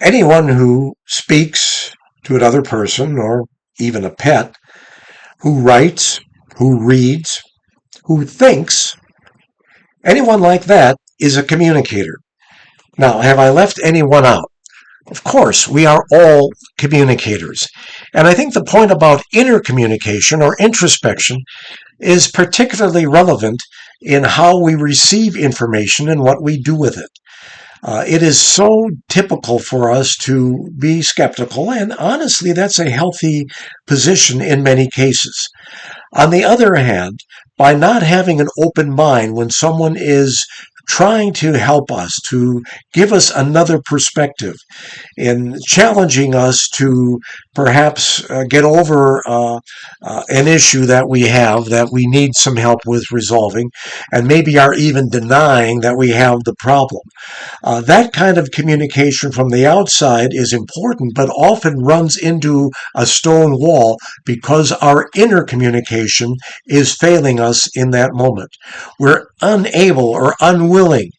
Anyone who speaks to another person or even a pet, who writes, who reads, who thinks, anyone like that is a communicator. Now, have I left anyone out? Of course, we are all communicators. And I think the point about inner communication or introspection is particularly relevant in how we receive information and what we do with it. It is so typical for us to be skeptical, and honestly, that's a healthy position in many cases. On the other hand, by not having an open mind when someone is trying to help us, to give us another perspective, in challenging us to perhaps get over an issue that we have that we need some help with resolving, and maybe are even denying that we have the problem. That kind of communication from the outside is important, but often runs into a stone wall because our inner communication is failing us in that moment. We're unable or unwilling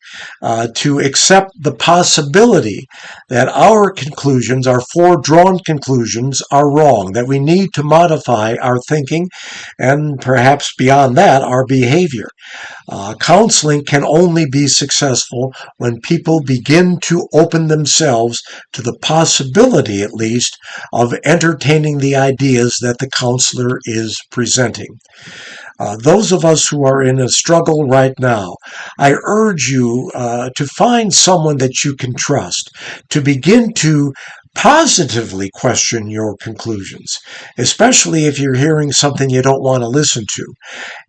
to accept the possibility that our conclusions, our foredrawn conclusions, are wrong, that we need to modify our thinking and perhaps beyond that, our behavior. Counseling can only be successful when people begin to open themselves to the possibility, at least, of entertaining the ideas that the counselor is presenting. Those of us who are in a struggle right now, I urge you to find someone that you can trust, to begin to positively question your conclusions, especially if you're hearing something you don't want to listen to.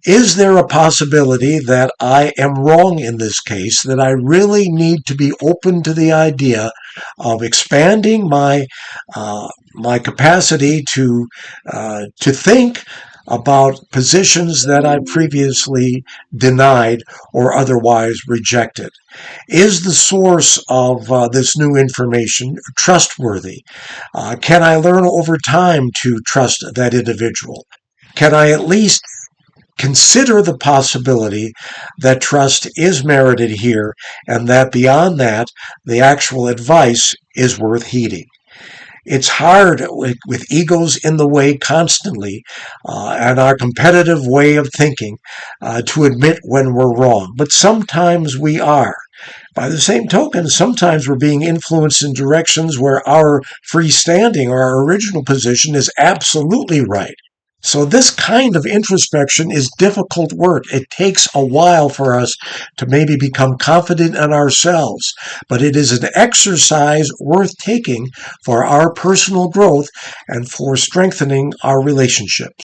Is there a possibility that I am wrong in this case, that I really need to be open to the idea of expanding my capacity to think about positions that I previously denied or otherwise rejected? Is the source of this new information trustworthy? Can I learn over time to trust that individual? Can I at least consider the possibility that trust is merited here and that beyond that, the actual advice is worth heeding? It's hard with egos in the way constantly and our competitive way of thinking to admit when we're wrong. But sometimes we are. By the same token, sometimes we're being influenced in directions where our freestanding or our original position is absolutely right. So this kind of introspection is difficult work. It takes a while for us to maybe become confident in ourselves, but it is an exercise worth taking for our personal growth and for strengthening our relationships.